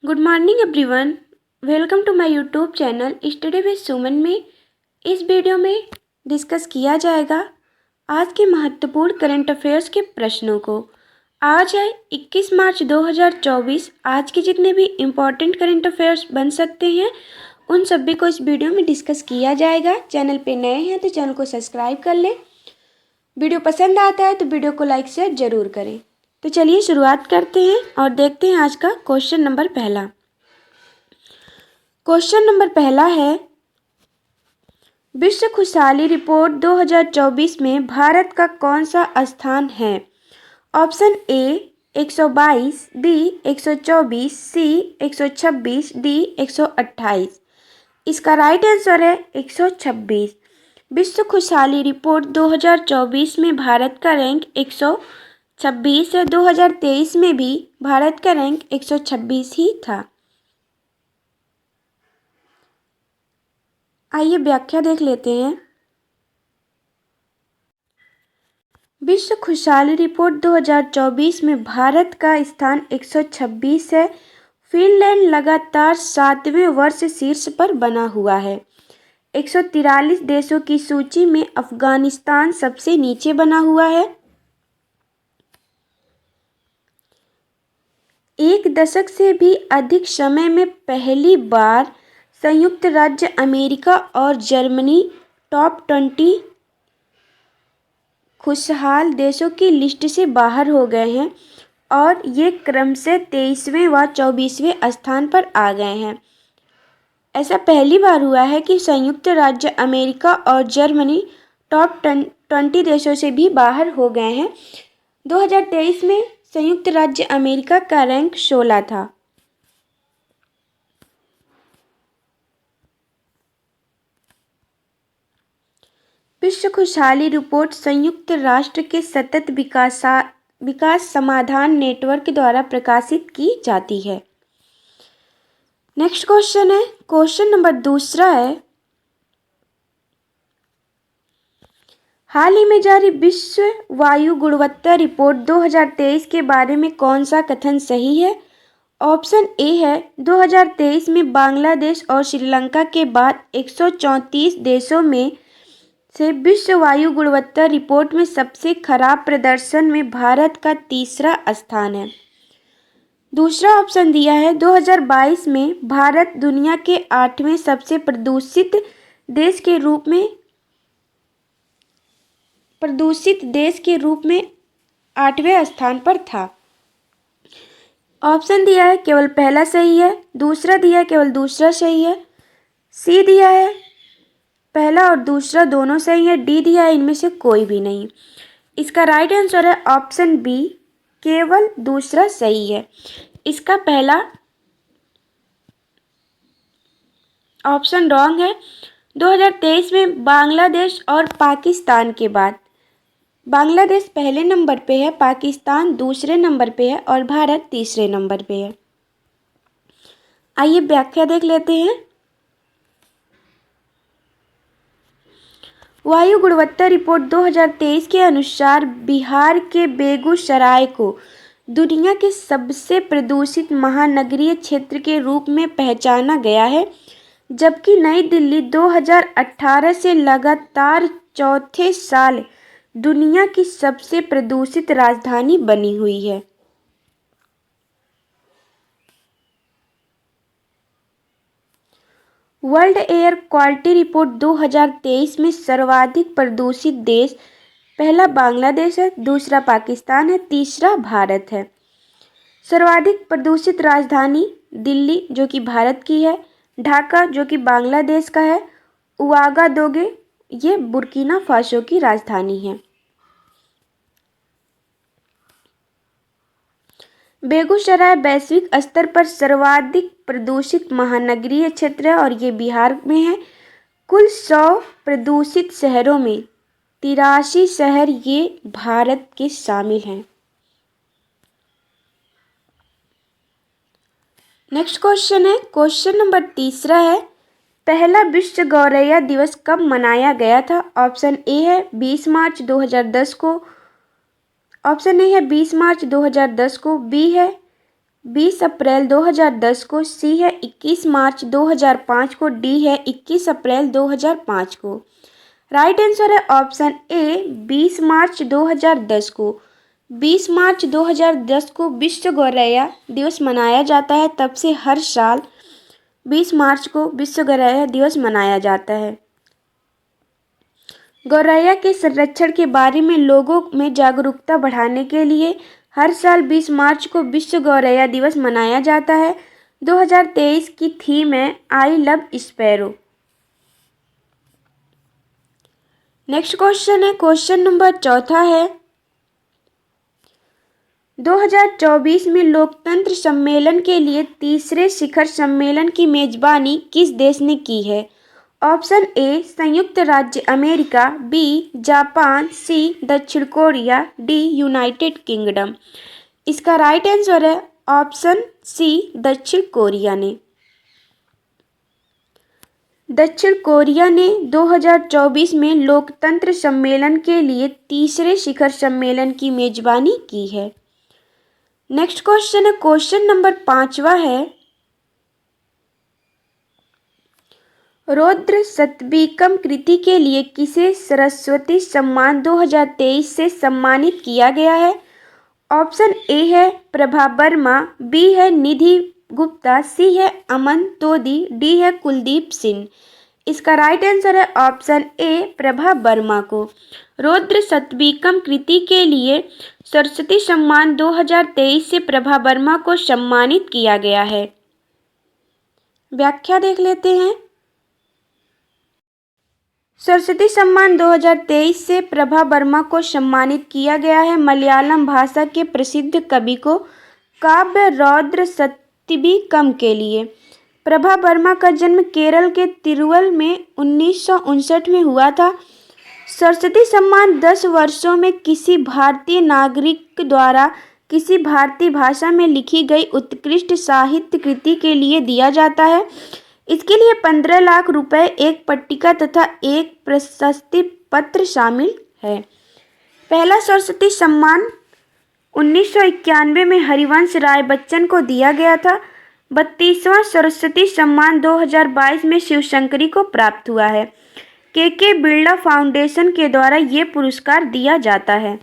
Good morning everyone. Welcome to my YouTube channel study with Suman में इस video में discuss किया जाएगा आज के महत्वपूर्ण करंट अफेयर्स के प्रश्नों को। आज है 21 मार्च 2024। आज के जितने भी इम्पॉर्टेंट करंट अफेयर्स बन सकते हैं उन सभी को इस वीडियो में डिस्कस किया जाएगा। चैनल पे नए हैं तो चैनल को सब्सक्राइब कर लें। वीडियो पसंद आता है तो वीडियो को लाइक शेयर ज़रूर करें। तो चलिए शुरुआत करते हैं और देखते हैं आज का क्वेश्चन नंबर पहला। क्वेश्चन नंबर पहला है, विश्व खुशहाली रिपोर्ट 2024 में भारत का कौन सा स्थान है? Option A 122, B 124, C 126, D 128। इसका राइट आंसर है 126। विश्व खुशहाली रिपोर्ट 2024 में भारत का रैंक 126 है। 2023 में भी भारत का रैंक 126 ही था। आइए व्याख्या देख लेते हैं। विश्व खुशहाली रिपोर्ट 2024 में भारत का स्थान 126 है। फिनलैंड लगातार 7वें वर्ष शीर्ष पर बना हुआ है। 143 देशों की सूची में अफगानिस्तान सबसे नीचे बना हुआ है। एक दशक से भी अधिक समय में पहली बार संयुक्त राज्य अमेरिका और जर्मनी टॉप 20 खुशहाल देशों की लिस्ट से बाहर हो गए हैं और ये क्रम से 23वें व 24वें स्थान पर आ गए हैं। ऐसा पहली बार हुआ है कि संयुक्त राज्य अमेरिका और जर्मनी टॉप 20 देशों से भी बाहर हो गए हैं। 2023 में संयुक्त राज्य अमेरिका का रैंक 16 था। विश्व खुशहाली रिपोर्ट संयुक्त राष्ट्र के सतत विकास समाधान नेटवर्क द्वारा प्रकाशित की जाती है। नेक्स्ट क्वेश्चन है, क्वेश्चन नंबर दूसरा है, हाल ही में जारी विश्व वायु गुणवत्ता रिपोर्ट 2023 के बारे में कौन सा कथन सही है? ऑप्शन ए है 2023 में बांग्लादेश और श्रीलंका के बाद 134 देशों में से विश्व वायु गुणवत्ता रिपोर्ट में सबसे खराब प्रदर्शन में भारत का तीसरा स्थान है। दूसरा ऑप्शन दिया है 2022 में भारत दुनिया के 8वें सबसे प्रदूषित देश के रूप में 8वें स्थान पर था। ऑप्शन दिया है केवल पहला सही है, दूसरा दिया है केवल दूसरा सही है, सी दिया है पहला और दूसरा दोनों सही है, डी दिया है इनमें से कोई भी नहीं। इसका राइट आंसर है ऑप्शन बी, केवल दूसरा सही है। इसका पहला ऑप्शन रॉन्ग है। 2023 में बांग्लादेश और पाकिस्तान के बाद बांग्लादेश पहले नंबर पे है, पाकिस्तान दूसरे नंबर पे है और भारत तीसरे नंबर पे है। आइए व्याख्या देख लेते हैं। वायु गुणवत्ता रिपोर्ट 2023 के अनुसार बिहार के बेगूसराय को दुनिया के सबसे प्रदूषित महानगरीय क्षेत्र के रूप में पहचाना गया है, जबकि नई दिल्ली 2018 से लगातार चौथे साल दुनिया की सबसे प्रदूषित राजधानी बनी हुई है। वर्ल्ड एयर क्वालिटी रिपोर्ट 2023 में सर्वाधिक प्रदूषित देश पहला बांग्लादेश है, दूसरा पाकिस्तान है, तीसरा भारत है। सर्वाधिक प्रदूषित राजधानी दिल्ली जो कि भारत की है, ढाका जो कि बांग्लादेश का है, उवागादोगे ये बुर्किना फासो की राजधानी है। बेगूसराय वैश्विक स्तर पर सर्वाधिक प्रदूषित महानगरीय क्षेत्र है और ये बिहार में है। कुल 100 प्रदूषित शहरों में 83 शहर ये भारत के शामिल हैं। नेक्स्ट क्वेश्चन है, क्वेश्चन नंबर तीसरा है, पहला विश्व गौरैया दिवस कब मनाया गया था? ऑप्शन ए है 20 मार्च 2010 को, ऑप्शन ए है 20 मार्च 2010 को, बी है 20 अप्रैल 2010 को, सी है 21 मार्च 2005 को, डी है 21 अप्रैल 2005 को। राइट आंसर है ऑप्शन ए 20 मार्च 2010 को। 20 मार्च 2010 को विश्व गौरैया दिवस मनाया जाता है। तब से हर साल 20 मार्च को विश्व गौरैया दिवस मनाया जाता है। गौरैया के संरक्षण के बारे में लोगों में जागरूकता बढ़ाने के लिए हर साल 20 मार्च को विश्व गौरैया दिवस मनाया जाता है। 2023 की थीम है I love sparrow. Next question है, क्वेश्चन नंबर 4 है, 2024 में लोकतंत्र सम्मेलन के लिए तीसरे शिखर सम्मेलन की मेजबानी किस देश ने की है? ऑप्शन ए संयुक्त राज्य अमेरिका, बी जापान, सी दक्षिण कोरिया, डी यूनाइटेड किंगडम। इसका राइट आंसर है ऑप्शन सी दक्षिण कोरिया ने। दक्षिण कोरिया ने 2024 में लोकतंत्र सम्मेलन के लिए तीसरे शिखर सम्मेलन की मेजबानी की है। नेक्स्ट क्वेश्चन है, क्वेश्चन नंबर 5 है, रौद्र सतबीकम कृति के लिए किसे सरस्वती सम्मान 2023 से सम्मानित किया गया है? ऑप्शन ए है प्रभा वर्मा, बी है निधि गुप्ता, सी है अमन तोदी, डी है कुलदीप सिंह। इसका राइट आंसर है ऑप्शन ए प्रभा वर्मा को। रौद्र सतबीकम कृति के लिए सरस्वती सम्मान 2023 से प्रभा वर्मा को सम्मानित किया गया है। व्याख्या देख लेते हैं। सरस्वती सम्मान 2023 से प्रभा वर्मा को सम्मानित किया गया है मलयालम भाषा के प्रसिद्ध कवि को काव्य रौद्र सतबीकम के लिए। प्रभा वर्मा का जन्म केरल के तिरुवल में 1959 में हुआ था। सरस्वती सम्मान 10 वर्षों में किसी भारतीय नागरिक द्वारा किसी भारतीय भाषा में लिखी गई उत्कृष्ट साहित्य कृति के लिए दिया जाता है। इसके लिए 15 लाख रुपए, एक पट्टिका तथा एक प्रशस्ति पत्र शामिल है। पहला सरस्वती सम्मान 1991 में हरिवंश राय बच्चन को दिया गया था। 32वां सरस्वती सम्मान 2022 में शिवशंकरी को प्राप्त हुआ है। के बिरला फाउंडेशन के द्वारा ये पुरस्कार दिया जाता है।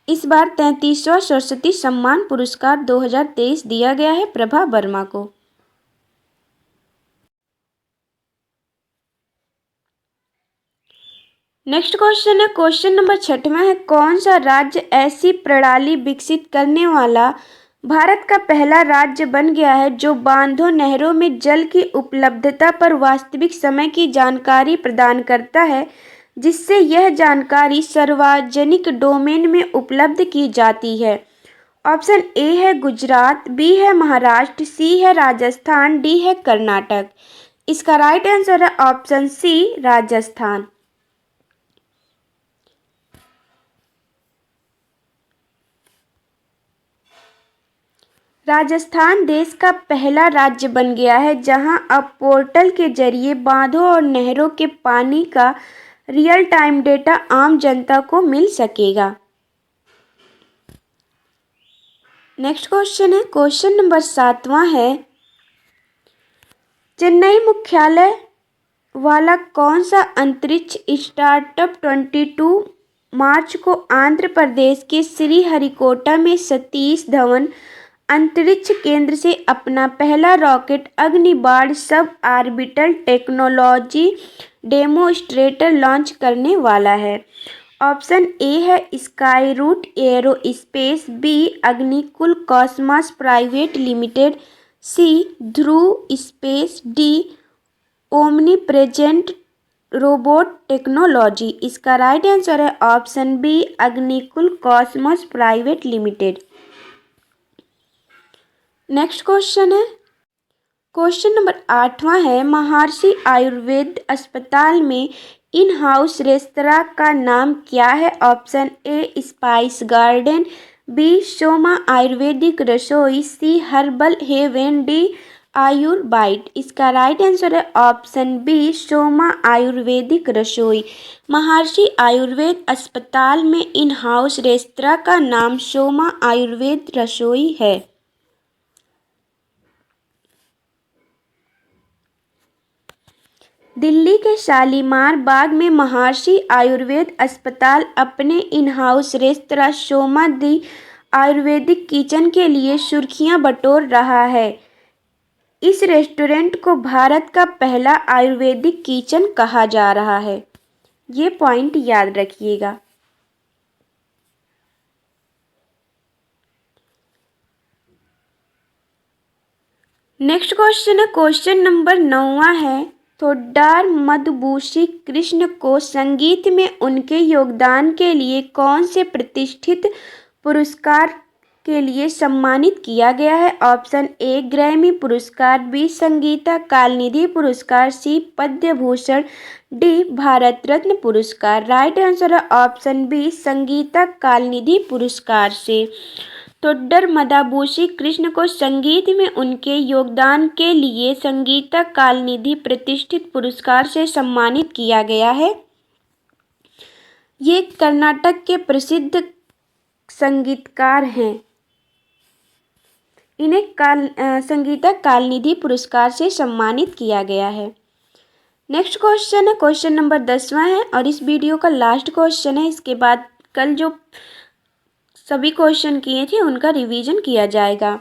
इस बार 33वां सरस्वती सम्मान पुरस्कार 2023 दिया गया है प्रभा वर्मा को। नेक्स्ट क्वेश्चन है, क्वेश्चन नंबर 6 है, कौन सा राज्य ऐसी प्रणाली विकसित करने वाला भारत का पहला राज्य बन गया है जो बांधों नहरों में जल की उपलब्धता पर वास्तविक समय की जानकारी प्रदान करता है, जिससे यह जानकारी सार्वजनिक डोमेन में उपलब्ध की जाती है? ऑप्शन ए है गुजरात, बी है महाराष्ट्र, सी है राजस्थान, डी है कर्नाटक। इसका राइट आंसर है ऑप्शन सी राजस्थान। राजस्थान देश का पहला राज्य बन गया है जहां अब पोर्टल के जरिए बांधों और नहरों के पानी का रियल टाइम डेटा आम जनता को मिल सकेगा। नेक्स्ट क्वेश्चन है, क्वेश्चन नंबर 7 है, चेन्नई मुख्यालय वाला कौन सा अंतरिक्ष स्टार्टअप 22 मार्च को आंध्र प्रदेश के श्रीहरिकोटा में सतीश धवन अंतरिक्ष केंद्र से अपना पहला rocket अग्निबाण sub orbital technology demonstrator launch करने वाला है? ऑप्शन ए है Skyroot aerospace, B Agnikul cosmos private limited, C Dhruva space, D omni present robot technology. इसका राइट आंसर है option B Agnikul cosmos private limited. Next question है, question number 8 है, महर्षि आयुर्वेद अस्पताल में इन हाउस रेस्तरां का नाम क्या है? Option A spice garden, B Soma Ayurvedic Rasoi, C herbal heaven, D Ayurbite. इसका राइट आंसर है ऑप्शन बी सोमा आयुर्वेदिक रसोई। महर्षि आयुर्वेद अस्पताल में इन हाउस रेस्तरां का नाम सोमा आयुर्वेद रसोई है। दिल्ली के शालीमार बाग में महर्षि आयुर्वेद अस्पताल अपने in house restaurant Soma the Ayurvedic kitchen के लिए सुर्खियां बटोर रहा है। इस रेस्टोरेंट को भारत का पहला आयुर्वेदिक किचन कहा जा रहा है। ये पॉइंट याद रखिएगा। नेक्स्ट क्वेश्चन है, क्वेश्चन नंबर 9 है। थोड्डार मधुभूषी कृष्ण को संगीत में उनके योगदान के लिए कौन से प्रतिष्ठित पुरस्कार के लिए सम्मानित किया गया है? ऑप्शन ए ग्रैमी पुरस्कार, बी संगीता कालनिधि पुरस्कार, सी पद्म भूषण, डी भारत रत्न पुरस्कार। राइट आंसर है ऑप्शन बी संगीता कालनिधि पुरस्कार से। थोड्डर मधुभूषी कृष्ण को संगीत में उनके योगदान के लिए संगीता कालनिधि प्रतिष्ठित पुरस्कार से सम्मानित किया गया है। ये कर्नाटक के प्रसिद्ध संगीतकार हैं। इन्हें संगीता कालनिधि पुरस्कार से सम्मानित किया गया है। नेक्स्ट क्वेश्चन है, क्वेश्चन नंबर 10वां है और इस वीडियो का लास्ट क्वेश्चन है। इसके बाद कल जो सभी क्वेश्चन किए थे उनका रिवीजन किया जाएगा।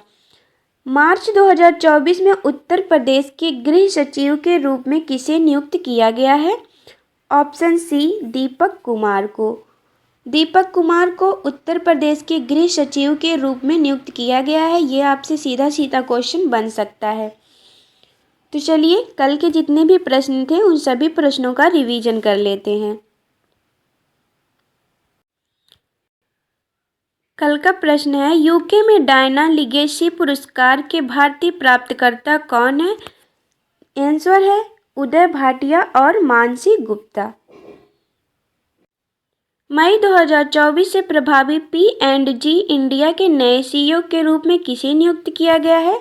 मार्च 2024 में उत्तर प्रदेश के गृह सचिव के रूप में किसे नियुक्त किया गया है? ऑप्शन सी दीपक कुमार को। दीपक कुमार को उत्तर प्रदेश के गृह सचिव के रूप में नियुक्त किया गया है। ये आपसे सीधा सीधा क्वेश्चन बन सकता है। तो चलिए कल के जितने भी प्रश्न थे उन सभी प्रश्नों का रिवीजन कर लेते हैं। कल का प्रश्न है, यूके में डायना लिगेसी पुरस्कार के भारतीय प्राप्तकर्ता कौन है? आंसर है उदय भाटिया और मानसी गुप्ता। मई 2024 से प्रभावी P&G इंडिया के नए CEO के रूप में किसे नियुक्त किया गया है?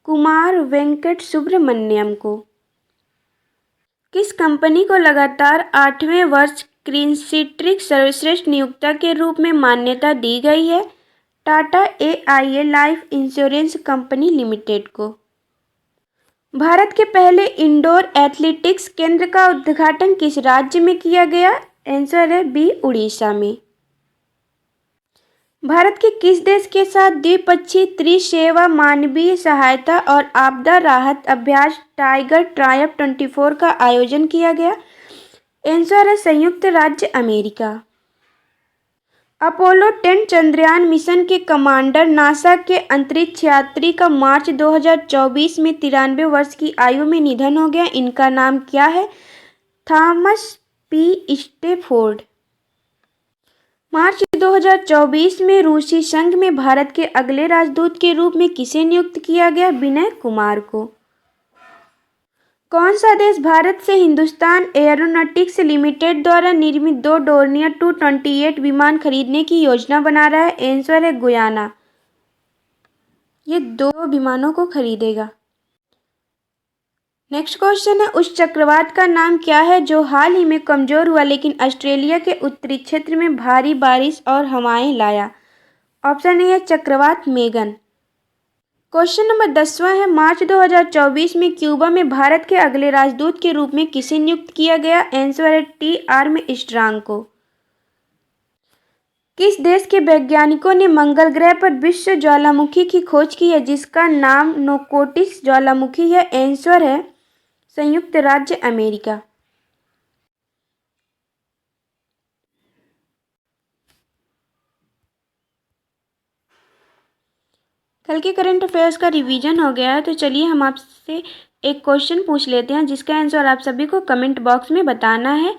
कुमार वेंकट सुब्रमण्यम को। किस कंपनी को लगातार 8वें वर्ष क्रिसिट्रिक सर्वश्रेष्ठ नियोक्ता के रूप में मान्यता दी गई है? Tata AIA life insurance company limited को। भारत के पहले इंडोर एथलेटिक्स केंद्र का उद्घाटन किस राज्य में किया गया? आंसर है बी उड़ीसा में। भारत के किस देश के साथ द्विपक्षीय त्रिसेवा मानवीय सहायता और आपदा राहत अभ्यास टाइगर ट्रायम्फ 24 का आयोजन किया गया? आंसर है संयुक्त राज्य अमेरिका। अपोलो 10 चंद्रयान मिशन के कमांडर नासा के अंतरिक्ष यात्री का मार्च 2024 में 93 वर्ष की आयु में निधन हो गया। इनका नाम क्या है? Thomas P Stafford. मार्च 2024 में रूसी संघ में भारत के अगले राजदूत के रूप में किसे नियुक्त किया गया? विनय कुमार को। कौन सा देश भारत से हिंदुस्तान एरोनॉटिक्स लिमिटेड द्वारा निर्मित 2 डोर्नियर TU-28 विमान खरीदने की योजना बना रहा है? आंसर है गुयाना। ये 2 विमानों को खरीदेगा। नेक्स्ट क्वेश्चन है, उस चक्रवात का नाम क्या है जो हाल ही में कमजोर हुआ लेकिन ऑस्ट्रेलिया के उत्तरी क्षेत्र में भारी बारिश और हवाएं लाया? ऑप्शन ए है चक्रवात मेगन। क्वेश्चन नंबर 10वां है, मार्च 2024 में क्यूबा में भारत के अगले राजदूत के रूप में किसे नियुक्त किया गया? आंसर है T आर्मस्ट्रांग को। किस देश के वैज्ञानिकों ने मंगल ग्रह पर विश्व ज्वालामुखी की खोज की है जिसका नाम नोकोटिस ज्वालामुखी है? आंसर है संयुक्त राज्य अमेरिका। कल के करंट अफेयर्स का रिवीजन हो गया है। तो चलिए हम आपसे एक क्वेश्चन पूछ लेते हैं जिसका आंसर आप सभी को कमेंट बॉक्स में बताना है।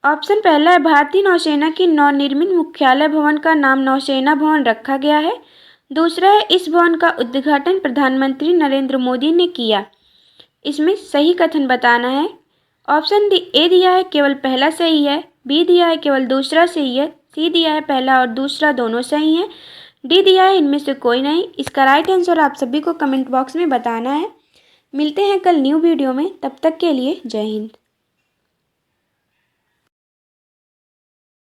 ऑप्शन पहला है, भारतीय नौसेना की नवनिर्मित मुख्यालय भवन का नाम नौसेना भवन रखा गया है। दूसरा है, इस भवन का उद्घाटन प्रधानमंत्री नरेंद्र मोदी ने किया। इसमें सही कथन बताना है। ऑप्शन ए दिया है केवल पहला सही है, बी दिया है केवल दूसरा सही है, सी दिया है पहला और दूसरा दोनों सही है, डी दिया है इनमें से कोई नहीं। इसका राइट आंसर आप सभी को कमेंट बॉक्स में बताना है। मिलते हैं कल न्यू वीडियो में, तब तक के लिए जय हिंद।